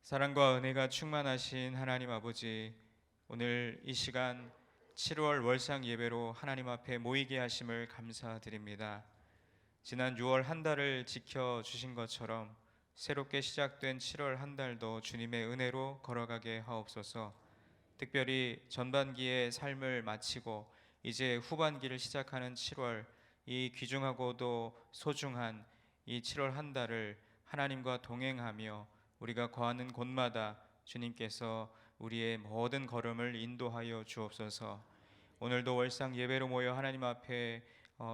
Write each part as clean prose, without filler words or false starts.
사랑과 은혜가 충만하신 하나님 아버지, 오늘 이 시간 7월 월상 예배로 하나님 앞에 모이게 하심을 감사드립니다. 지난 6월 한 달을 지켜주신 것처럼 새롭게 시작된 7월 한 달도 주님의 은혜로 걸어가게 하옵소서. 특별히 전반기의 삶을 마치고 이제 후반기를 시작하는 7월, 이 귀중하고도 소중한 이 7월 한 달을 하나님과 동행하며 우리가 거하는 곳마다 주님께서 우리의 모든 걸음을 인도하여 주옵소서. 오늘도 월상 예배로 모여 하나님 앞에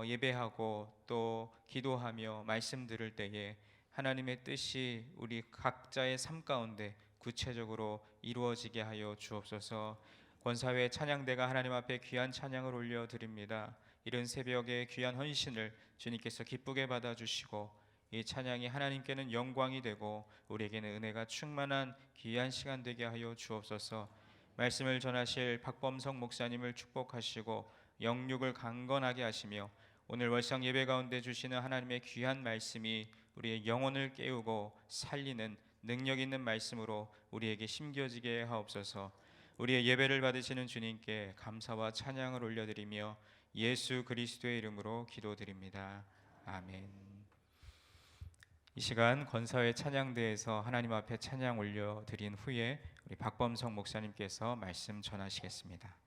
예배하고 또 기도하며 말씀 들을 때에 하나님의 뜻이 우리 각자의 삶 가운데 구체적으로 이루어지게 하여 주옵소서. 권사회 찬양대가 하나님 앞에 귀한 찬양을 올려드립니다. 이른 새벽에 귀한 헌신을 주님께서 기쁘게 받아주시고 이 찬양이 하나님께는 영광이 되고 우리에게는 은혜가 충만한 귀한 시간 되게 하여 주옵소서. 말씀을 전하실 박범성 목사님을 축복하시고 영육을 강건하게 하시며 오늘 월상 예배 가운데 주시는 하나님의 귀한 말씀이 우리의 영혼을 깨우고 살리는 능력 있는 말씀으로 우리에게 심겨지게 하옵소서. 우리의 예배를 받으시는 주님께 감사와 찬양을 올려드리며 예수 그리스도의 이름으로 기도드립니다. 아멘. 이 시간 권사회 찬양대에서 하나님 앞에 찬양 올려드린 후에 우리 박범성 목사님께서 말씀 전하시겠습니다.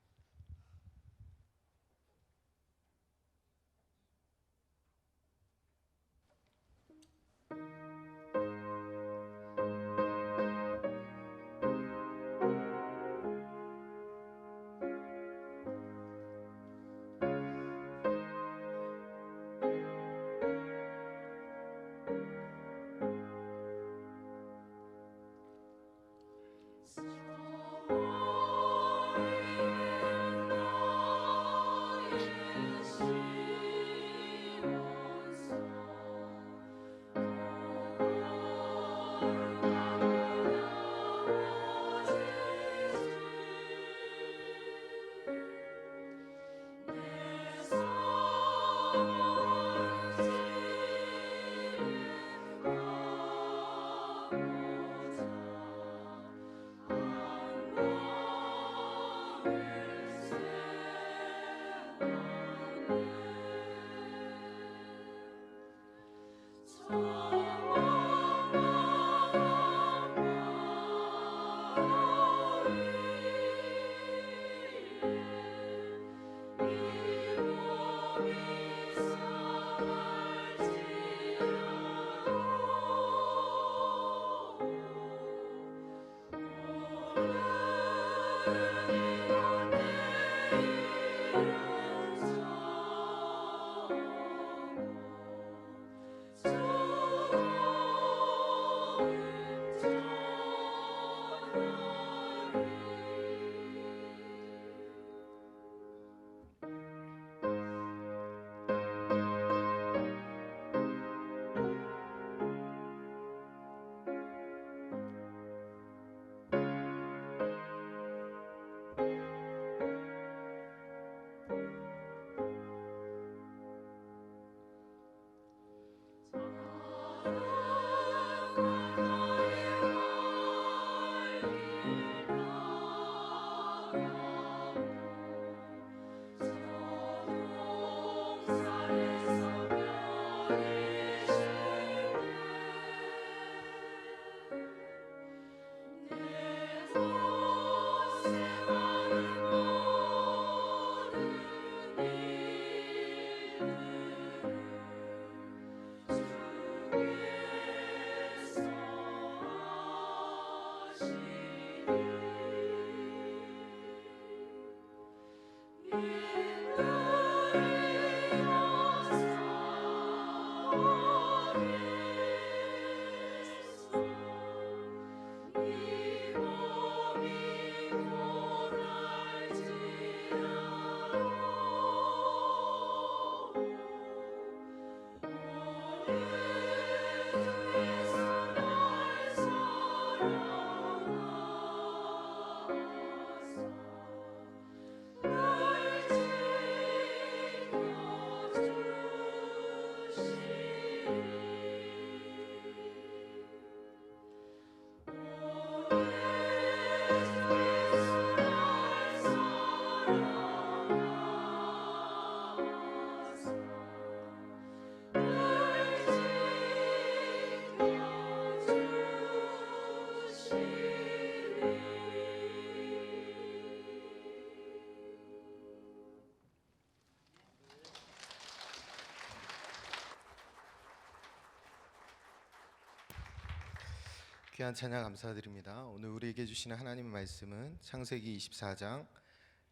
귀한 찬양 감사드립니다. 오늘 우리에게 주시는 하나님의 말씀은 창세기 24장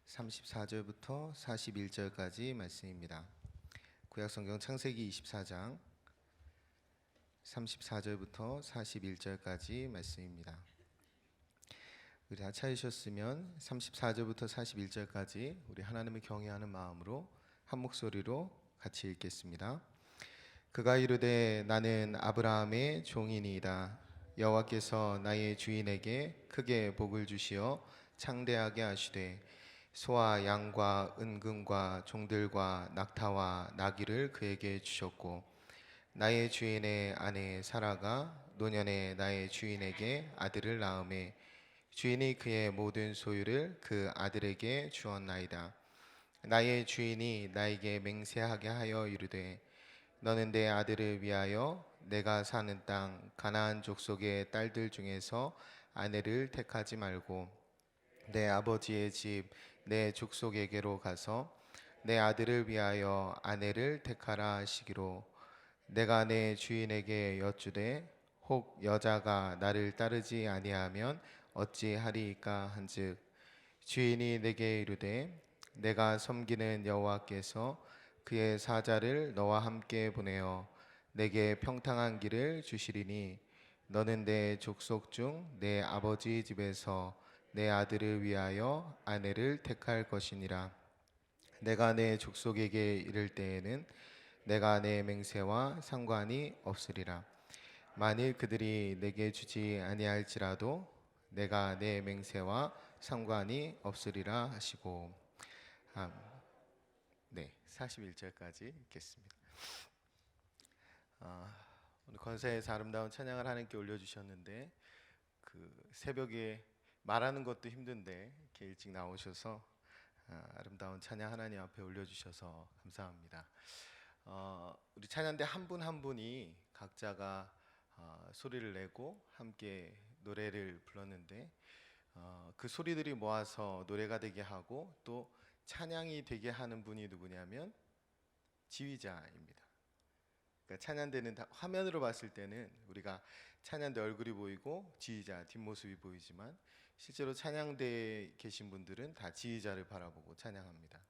34절부터 41절까지 말씀입니다. 구약성경 창세기 24장 34절부터 41절까지 말씀입니다. 우리 다 찾으셨으면 34절부터 41절까지 우리 하나님을 경외하는 마음으로 한 목소리로 같이 읽겠습니다. 그가 이르되 나는 아브라함의 종이니이다. 여호와께서 나의 주인에게 크게 복을 주시어 창대하게 하시되 소와 양과 은금과 종들과 낙타와 나귀를 그에게 주셨고 나의 주인의 아내 사라가 노년에 나의 주인에게 아들을 낳음에 주인이 그의 모든 소유를 그 아들에게 주었나이다. 나의 주인이 나에게 맹세하게 하여 이르되 너는 내 아들을 위하여 내가 사는 땅 가나안 족속의 딸들 중에서 아내를 택하지 말고 내 아버지의 집 내 족속에게로 가서 내 아들을 위하여 아내를 택하라 하시기로 내가 내 주인에게 여쭈되 혹 여자가 나를 따르지 아니하면 어찌하리이까 한즉 주인이 내게 이르되 내가 섬기는 여호와께서 그의 사자를 너와 함께 보내어 내게 평탄한 길을 주시리니 너는 내 족속 중 내 아버지 집에서 내 아들을 위하여 아내를 택할 것이니라. 내가 내 족속에게 이를 때에는 내가 내 맹세와 상관이 없으리라. 만일 그들이 내게 주지 아니할지라도 내가 내 맹세와 상관이 없으리라 하시고. 네, 41절까지 읽겠습니다. 오늘 권사에서 아름다운 찬양을 하나님께 올려주셨는데 그 새벽에 말하는 것도 힘든데 이렇게 일찍 나오셔서 아름다운 찬양 하나님 앞에 올려주셔서 감사합니다. 우리 찬양대 한 분 한 분이 각자가 소리를 내고 함께 노래를 불렀는데 그 소리들이 모아서 노래가 되게 하고 또 찬양이 되게 하는 분이 누구냐면 지휘자입니다. 그러니까 찬양대는 화면으로 봤을 때는 우리가 찬양대 얼굴이 보이고 지휘자 뒷모습이 보이지만 실제로 찬양대에 계신 분들은 다 지휘자를 바라보고 찬양합니다.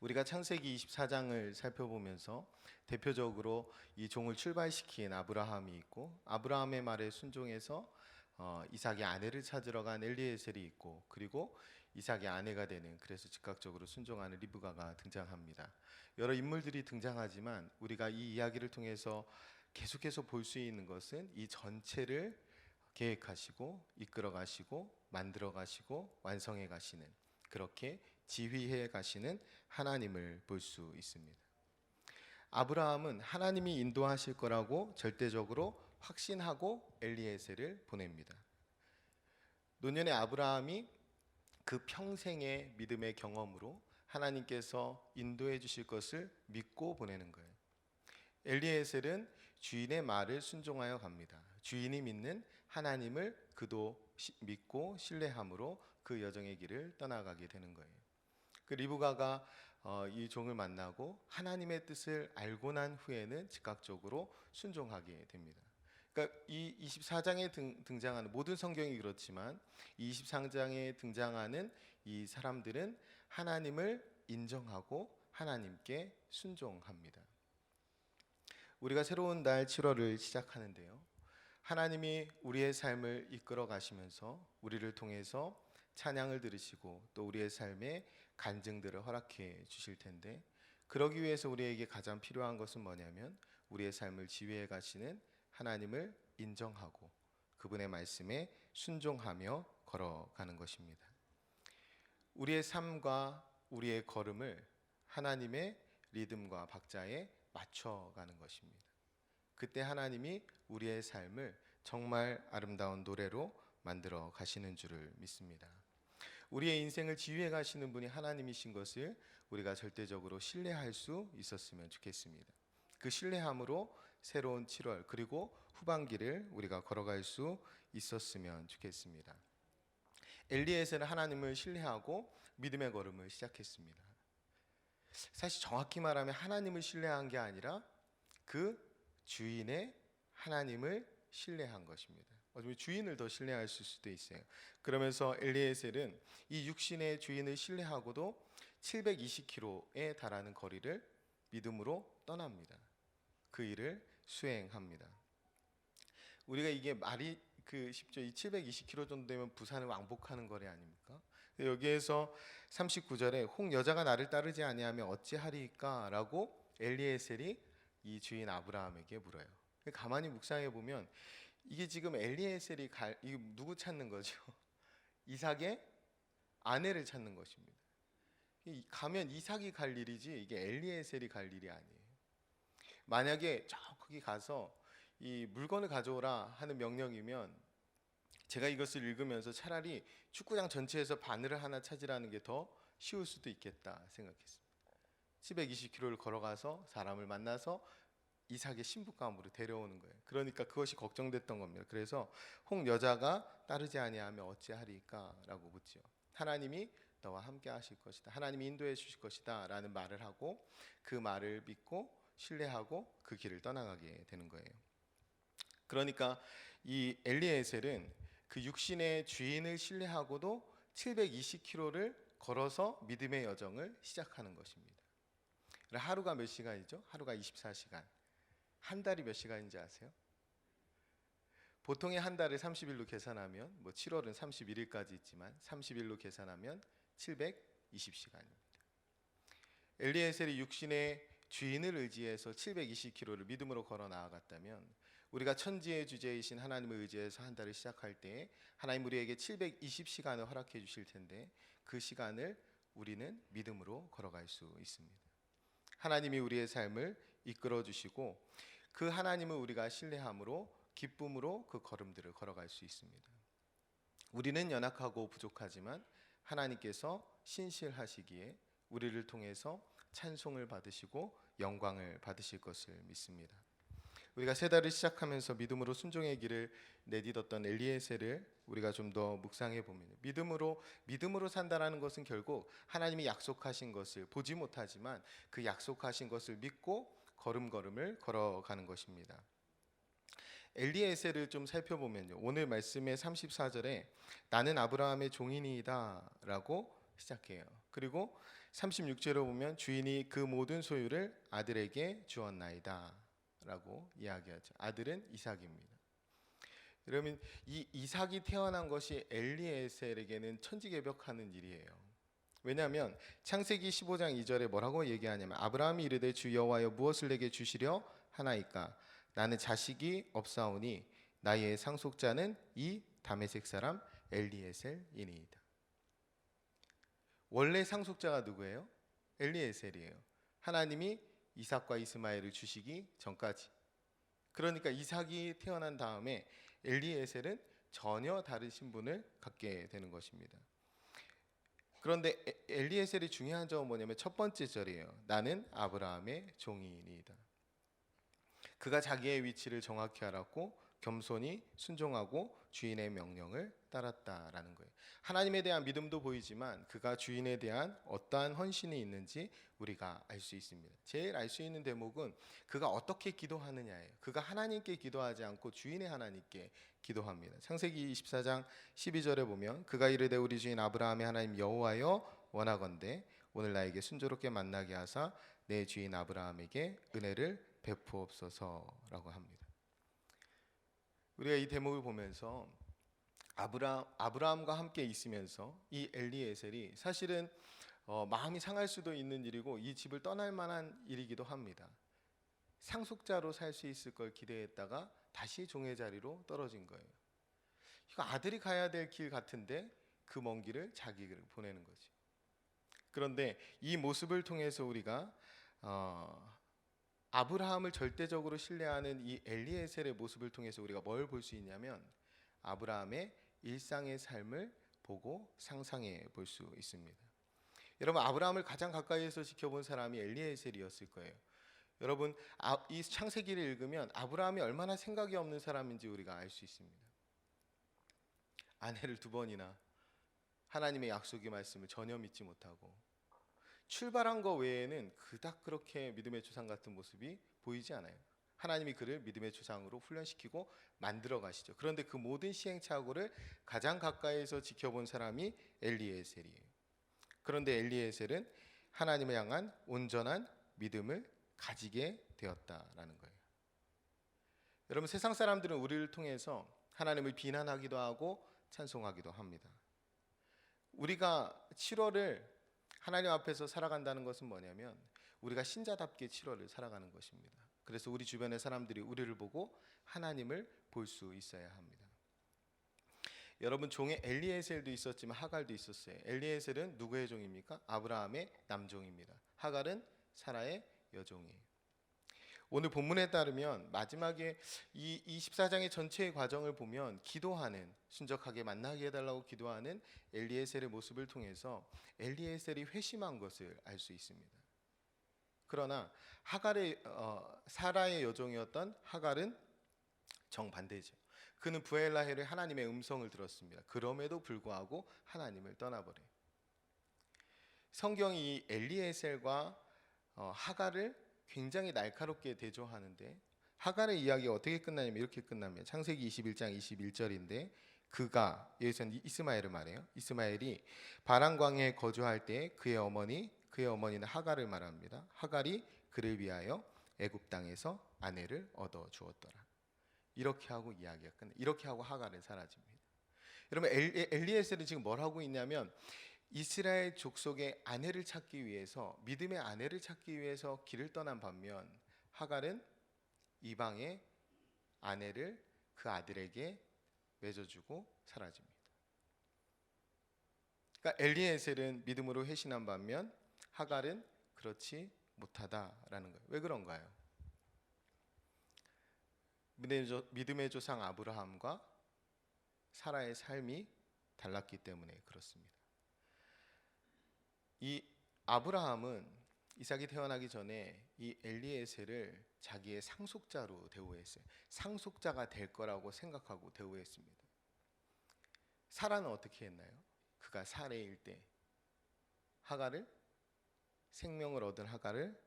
우리가 창세기 24장을 살펴보면서 대표적으로 이 종을 출발시킨 아브라함이 있고 아브라함의 말에 순종해서 이삭의 아내를 찾으러 간 엘리에셀이 있고 그리고 이삭의 아내가 되는 그래서 즉각적으로 순종하는 리브가가 등장합니다. 여러 인물들이 등장하지만 우리가 이 이야기를 통해서 계속해서 볼 수 있는 것은 이 전체를 계획하시고 이끌어 가시고 만들어 가시고 완성해 가시는 그렇게 지휘해 가시는 하나님을 볼 수 있습니다. 아브라함은 하나님이 인도하실 거라고 절대적으로 확신하고 엘리에셀을 보냅니다. 노년의 아브라함이 그 평생의 믿음의 경험으로 하나님께서 인도해 주실 것을 믿고 보내는 거예요. 엘리에셀은 주인의 말을 순종하여 갑니다. 주인이 믿는 하나님을 그도 믿고 신뢰함으로 그 여정의 길을 떠나가게 되는 거예요. 그 리브가가 이 종을 만나고 하나님의 뜻을 알고 난 후에는 즉각적으로 순종하게 됩니다. 그러니까 이 24장에 등장하는 모든 성경이 그렇지만 이 24장에 등장하는 이 사람들은 하나님을 인정하고 하나님께 순종합니다. 우리가 새로운 날 7월을 시작하는데요. 하나님이 우리의 삶을 이끌어 가시면서 우리를 통해서 찬양을 들으시고 또 우리의 삶에 간증들을 허락해 주실 텐데 그러기 위해서 우리에게 가장 필요한 것은 뭐냐면 우리의 삶을 지휘해 가시는 하나님을 인정하고 그분의 말씀에 순종하며 걸어가는 것입니다. 우리의 삶과 우리의 걸음을 하나님의 리듬과 박자에 맞춰가는 것입니다. 그때 하나님이 우리의 삶을 정말 아름다운 노래로 만들어 가시는 줄을 믿습니다. 우리의 인생을 지휘해 가시는 분이 하나님이신 것을 우리가 절대적으로 신뢰할 수 있었으면 좋겠습니다. 그 신뢰함으로 새로운 7월 그리고 후반기를 우리가 걸어갈 수 있었으면 좋겠습니다. 엘리에셀은 하나님을 신뢰하고 믿음의 걸음을 시작했습니다. 사실 정확히 말하면 하나님을 신뢰한 게 아니라 그 주인의 하나님을 신뢰한 것입니다. 어쩌면 주인을 더 신뢰할 수도 있어요. 그러면서 엘리에셀은 이 육신의 주인을 신뢰하고도 720km에 달하는 거리를 믿음으로 떠납니다. 그 일을 수행합니다. 우리가 이게 말이 쉽죠. 이 720km 정도 되면 부산을 왕복하는 거리 아닙니까? 여기에서 39절에 혹 여자가 나를 따르지 아니하면 어찌하리까라고 엘리에셀이 이 주인 아브라함에게 물어요. 가만히 묵상해 보면 이게 지금 엘리에셀이 이게 누구 찾는 거죠? 이삭의 아내를 찾는 것입니다. 가면 이삭이 갈 일이지 이게 엘리에셀이 갈 일이 아니에요. 만약에 저 거기 가서 이 물건을 가져오라 하는 명령이면 제가 이것을 읽으면서 차라리 축구장 전체에서 바늘을 하나 찾으라는 게 더 쉬울 수도 있겠다 생각했습니다. 720km를 걸어가서 사람을 만나서 이삭의 신부감으로 데려오는 거예요. 그러니까 그것이 걱정됐던 겁니다. 그래서 혹 여자가 따르지 아니하면 어찌하리까라고 묻지요. 하나님이 너와 함께 하실 것이다. 하나님이 인도해 주실 것이다 라는 말을 하고 그 말을 믿고 신뢰하고 그 길을 떠나가게 되는 거예요. 그러니까 이 엘리에셀은 그 육신의 주인을 신뢰하고도 720km를 걸어서 믿음의 여정을 시작하는 것입니다. 하루가 몇 시간이죠? 하루가 24시간. 한 달이 몇 시간인지 아세요? 보통의 한 달을 30일로 계산하면 7월은 31일까지 있지만 30일로 계산하면 720시간입니다. 엘리에셀이 육신의 주인을 의지해서 720km를 믿음으로 걸어 나아갔다면 우리가 천지의 주제이신 하나님을 의지해서 한 달을 시작할 때 하나님 우리에게 720시간을 허락해 주실 텐데 그 시간을 우리는 믿음으로 걸어갈 수 있습니다. 하나님이 우리의 삶을 이끌어 주시고 그 하나님을 우리가 신뢰함으로 기쁨으로 그 걸음들을 걸어갈 수 있습니다. 우리는 연약하고 부족하지만 하나님께서 신실하시기에 우리를 통해서 찬송을 받으시고 영광을 받으실 것을 믿습니다. 우리가 새 달을 시작하면서 믿음으로 순종의 길을 내딛었던 엘리에셀을 우리가 좀 더 묵상해 보면 믿음으로 산다라는 것은 결국 하나님이 약속하신 것을 보지 못하지만 그 약속하신 것을 믿고 걸음걸음을 걸어가는 것입니다. 엘리에셀을 좀 살펴보면요. 오늘 말씀의 34절에 나는 아브라함의 종이니이다라고 시작해요. 그리고 36절에 보면 주인이 그 모든 소유를 아들에게 주었나이다 라고 이야기하죠. 아들은 이삭입니다. 여러분 이 이삭이 태어난 것이 엘리에셀에게는 천지개벽하는 일이에요. 왜냐하면 창세기 15장 2절에 뭐라고 얘기하냐면 아브라함이 이르되 주 여호와여 무엇을 내게 주시려 하나이까 나는 자식이 없사오니 나의 상속자는 이 다메섹 사람 엘리에셀이니이다. 원래 상속자가 누구예요? 엘리에셀이에요. 하나님이 이삭과 이스마엘을 주시기 전까지. 그러니까 이삭이 태어난 다음에 엘리에셀은 전혀 다른 신분을 갖게 되는 것입니다. 그런데 엘리에셀이 중요한 점은 뭐냐면 첫 번째 절이에요. 나는 아브라함의 종이니이다. 그가 자기의 위치를 정확히 알았고 겸손히 순종하고 주인의 명령을 따랐다라는 거예요. 하나님에 대한 믿음도 보이지만 그가 주인에 대한 어떠한 헌신이 있는지 우리가 알 수 있습니다. 제일 알 수 있는 대목은 그가 어떻게 기도하느냐예요. 그가 하나님께 기도하지 않고 주인의 하나님께 기도합니다. 창세기 24장 12절에 보면 그가 이르되 우리 주인 아브라함의 하나님 여호와여 원하건대 오늘 나에게 순조롭게 만나게 하사 내 주인 아브라함에게 은혜를 베푸옵소서라고 합니다. 우리가 이 대목을 보면서 아브라함과 함께 있으면서 이 엘리에셀이 사실은 마음이 상할 수도 있는 일이고 이 집을 떠날 만한 일이기도 합니다. 상속자로 살 수 있을 걸 기대했다가 다시 종의 자리로 떨어진 거예요. 이거 아들이 가야 될 길 같은데 그 먼 길을 자기를 보내는 거지. 그런데 이 모습을 통해서 우리가 아브라함을 절대적으로 신뢰하는 이 엘리에셀의 모습을 통해서 우리가 뭘 볼 수 있냐면 아브라함의 일상의 삶을 보고 상상해 볼 수 있습니다. 여러분 아브라함을 가장 가까이에서 지켜본 사람이 엘리에셀이었을 거예요. 여러분 이 창세기를 읽으면 아브라함이 얼마나 생각이 없는 사람인지 우리가 알 수 있습니다. 아내를 2번이나 하나님의 약속의 말씀을 전혀 믿지 못하고 출발한 거 외에는 그닥 그렇게 믿음의 조상 같은 모습이 보이지 않아요. 하나님이 그를 믿음의 조상으로 훈련시키고 만들어 가시죠. 그런데 그 모든 시행착오를 가장 가까이에서 지켜본 사람이 엘리에셀이에요. 그런데 엘리에셀은 하나님을 향한 온전한 믿음을 가지게 되었다라는 거예요. 여러분, 세상 사람들은 우리를 통해서 하나님을 비난하기도 하고 찬송하기도 합니다. 우리가 7월을 하나님 앞에서 살아간다는 것은 뭐냐면 우리가 신자답게 7월을 살아가는 것입니다. 그래서 우리 주변의 사람들이 우리를 보고 하나님을 볼 수 있어야 합니다. 여러분, 종에 엘리에셀도 있었지만 하갈도 있었어요. 엘리에셀은 누구의 종입니까? 아브라함의 남종입니다. 하갈은 사라의 여종이에요. 오늘 본문에 따르면 마지막에 이 24장의 전체의 과정을 보면 기도하는, 순적하게 만나게 해달라고 기도하는 엘리에셀의 모습을 통해서 엘리에셀이 회심한 것을 알 수 있습니다. 그러나 사라의 여종이었던 하갈은 정반대죠. 그는 부엘라헬의 하나님의 음성을 들었습니다. 그럼에도 불구하고 하나님을 떠나버려요. 성경이 이 엘리에셀과 하갈을 굉장히 날카롭게 대조하는데, 하갈의 이야기가 어떻게 끝나냐면 이렇게 끝납니다. 창세기 21장 21절인데, 그가, 여기서는 이스마엘을 말해요. 이스마엘이 바란 광야에 거주할 때 그의 어머니는 하갈을 말합니다. 하갈이 그를 위하여 애굽 땅에서 아내를 얻어 주었더라. 이렇게 하고 이야기가 끝나. 이렇게 하고 하갈은 사라집니다. 여러분, 엘리에셀은 지금 뭘 하고 있냐면 이스라엘 족속의 아내를 찾기 위해서, 믿음의 아내를 찾기 위해서 길을 떠난 반면 하갈은 이방의 아내를 그 아들에게 맺어주고 사라집니다. 그러니까 엘리에셀은 믿음으로 회신한 반면 하갈은 그렇지 못하다라는 거예요. 왜 그런가요? 믿음의 조상 아브라함과 사라의 삶이 달랐기 때문에 그렇습니다. 이 아브라함은 이삭이 태어나기 전에 이 엘리에셀을 자기의 상속자로 대우했어요. 상속자가 될 거라고 생각하고 대우했습니다. 사라는 어떻게 했나요? 그가 사례일 때 생명을 얻은 하갈을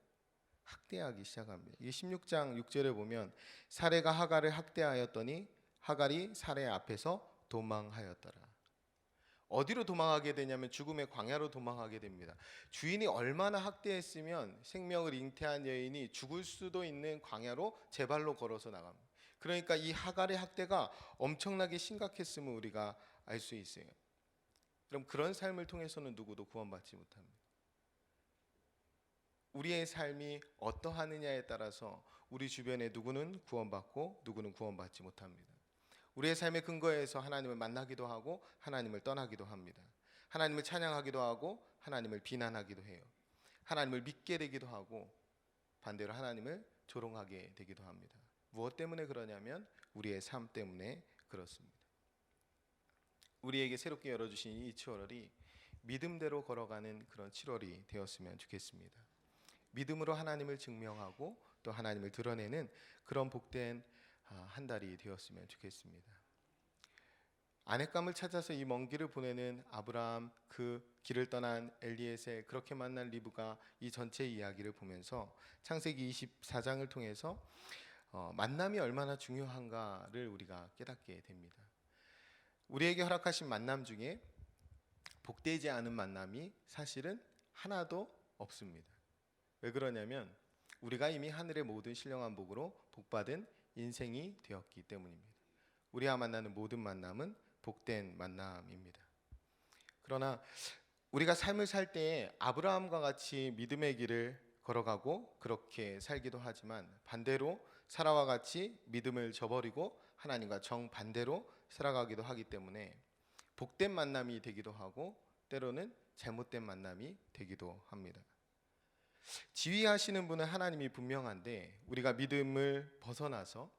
학대하기 시작합니다. 이 16장 6절에 보면 사레가 하갈을 학대하였더니 하갈이 사레 앞에서 도망하였더라. 어디로 도망하게 되냐면 죽음의 광야로 도망하게 됩니다. 주인이 얼마나 학대했으면 생명을 잉태한 여인이 죽을 수도 있는 광야로 제 발로 걸어서 나갑니다. 그러니까 이 하갈의 학대가 엄청나게 심각했음을 우리가 알 수 있어요. 그럼 그런 삶을 통해서는 누구도 구원받지 못합니다. 우리의 삶이 어떠하느냐에 따라서 우리 주변에 누구는 구원받고 누구는 구원받지 못합니다. 우리의 삶의 근거에서 하나님을 만나기도 하고 하나님을 떠나기도 합니다. 하나님을 찬양하기도 하고 하나님을 비난하기도 해요. 하나님을 믿게 되기도 하고 반대로 하나님을 조롱하게 되기도 합니다. 무엇 때문에 그러냐면 우리의 삶 때문에 그렇습니다. 우리에게 새롭게 열어주신 이 7월이 믿음대로 걸어가는 그런 7월이 되었으면 좋겠습니다. 믿음으로 하나님을 증명하고 또 하나님을 드러내는 그런 복된 한 달이 되었으면 좋겠습니다. 아내감을 찾아서 이 먼 길을 보내는 아브라함, 그 길을 떠난 엘리에셀, 그렇게 만난 리브가, 이 전체 이야기를 보면서 창세기 24장을 통해서 만남이 얼마나 중요한가를 우리가 깨닫게 됩니다. 우리에게 허락하신 만남 중에 복되지 않은 만남이 사실은 하나도 없습니다. 왜 그러냐면 우리가 이미 하늘의 모든 신령한 복으로 복받은 인생이 되었기 때문입니다. 우리와 만나는 모든 만남은 복된 만남입니다. 그러나 우리가 삶을 살 때에 아브라함과 같이 믿음의 길을 걸어가고 그렇게 살기도 하지만 반대로 사라와 같이 믿음을 저버리고 하나님과 정반대로 살아가기도 하기 때문에 복된 만남이 되기도 하고 때로는 잘못된 만남이 되기도 합니다. 지휘하시는 분은 하나님이 분명한데 우리가 믿음을 벗어나서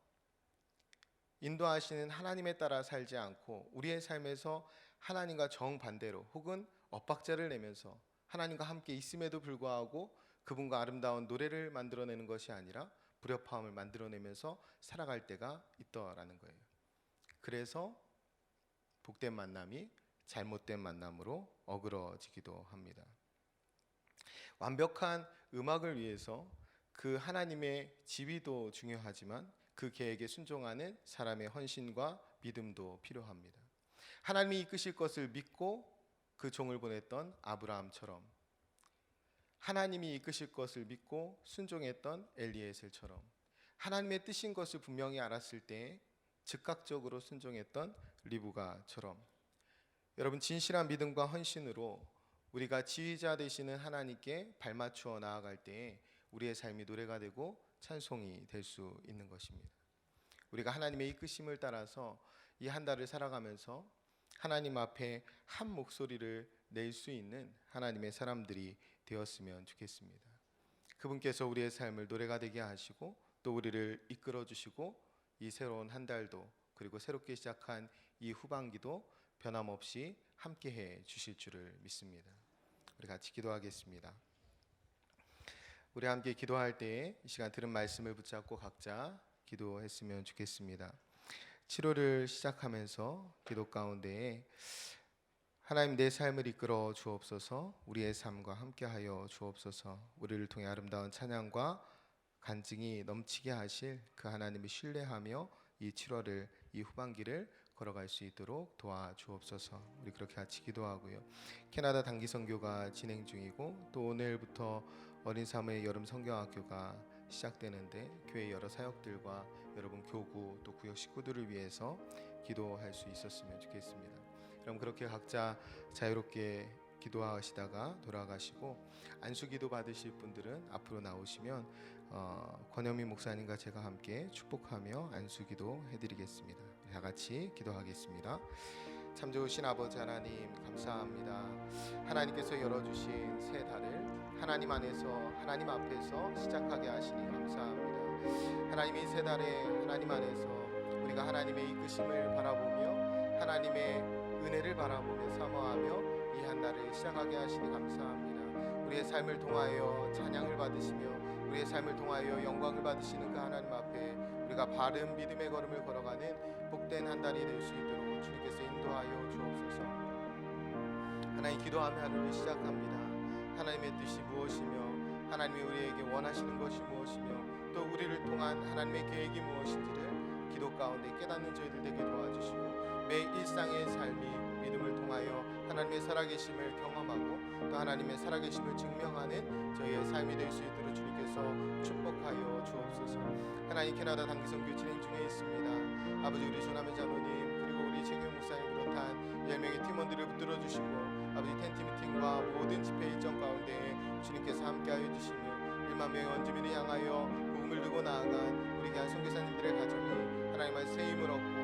인도하시는 하나님에 따라 살지 않고 우리의 삶에서 하나님과 정반대로 혹은 엇박자를 내면서 하나님과 함께 있음에도 불구하고 그분과 아름다운 노래를 만들어내는 것이 아니라 불협화음을 만들어내면서 살아갈 때가 있더라는 거예요. 그래서 복된 만남이 잘못된 만남으로 어그러지기도 합니다. 완벽한 음악을 위해서 그 하나님의 지위도 중요하지만 그 계획에 순종하는 사람의 헌신과 믿음도 필요합니다. 하나님이 이끄실 것을 믿고 그 종을 보냈던 아브라함처럼, 하나님이 이끄실 것을 믿고 순종했던 엘리에셀처럼, 하나님의 뜻인 것을 분명히 알았을 때 즉각적으로 순종했던 리브가처럼, 여러분, 진실한 믿음과 헌신으로 우리가 지휘자 되시는 하나님께 발맞추어 나아갈 때에 우리의 삶이 노래가 되고 찬송이 될 수 있는 것입니다. 우리가 하나님의 이끄심을 따라서 이 한 달을 살아가면서 하나님 앞에 한 목소리를 낼 수 있는 하나님의 사람들이 되었으면 좋겠습니다. 그분께서 우리의 삶을 노래가 되게 하시고 또 우리를 이끌어 주시고 이 새로운 한 달도, 그리고 새롭게 시작한 이 후반기도 변함없이 함께해 주실 줄을 믿습니다. 우리 같이 기도하겠습니다. 우리 함께 기도할 때에 이 시간 들은 말씀을 붙잡고 각자 기도했으면 좋겠습니다. 7월을 시작하면서 기도 가운데에 하나님, 내 삶을 이끌어 주옵소서, 우리의 삶과 함께하여 주옵소서, 우리를 통해 아름다운 찬양과 간증이 넘치게 하실 그 하나님을 신뢰하며 이 7월을, 이 후반기를 걸어갈 수 있도록 도와주옵소서. 우리 그렇게 같이 기도하고요. 캐나다 단기 선교가 진행 중이고 또 오늘부터 어린 사무의 여름 성경학교가 시작되는데 교회 여러 사역들과 여러분 교구 또 구역 식구들을 위해서 기도할 수 있었으면 좋겠습니다. 그럼 그렇게 각자 자유롭게 기도하시다가 돌아가시고 안수기도 받으실 분들은 앞으로 나오시면 권영민 목사님과 제가 함께 축복하며 안수기도 해드리겠습니다. 다 같이 기도하겠습니다. 참 좋으신 아버지 하나님, 감사합니다. 하나님께서 열어주신 새 달을 하나님 안에서, 하나님 앞에서 시작하게 하시니 감사합니다. 하나님이 새 달에 하나님 안에서 우리가 하나님의 이끄심을 바라보며 하나님의 은혜를 바라보며 사모하며 이 한 달을 시작하게 하시니 감사합니다. 우리의 삶을 통하여 찬양을 받으시며 우리의 삶을 통하여 영광을 받으시는 그 하나님 앞에 우리가 바른 믿음의 걸음을 걸어가는 복된 한 달이 될 수 있도록 주님께서 인도하여 주옵소서. 하나님, 기도하며 하루를 시작합니다. 하나님의 뜻이 무엇이며 하나님이 우리에게 원하시는 것이 무엇이며 또 우리를 통한 하나님의 계획이 무엇인지를 기도 가운데 깨닫는 저희들 되게 도와주시고 매 일상의 삶이 믿음을 통하여 하나님의 살아계심을 경험하고 또 하나님의 살아계심을 증명하는 저희의 삶이 될 수 있도록 주님께서 축복하여 주옵소서. 하나님, 캐나다 단기 선교 진행 중에 있습니다. 아버지, 우리 조남의 장로님 그리고 우리 최규 목사님 비롯한 10명의 팀원들을 붙들어 주시고 아버지, 텐트 미팅과 모든 집회 일정 가운데 주님께서 함께하여 주시며 1만 명의 원주민을 향하여 복음을 들고 나아간 우리 귀한 선교사님들의 가정이 하나님의 새 힘을 얻고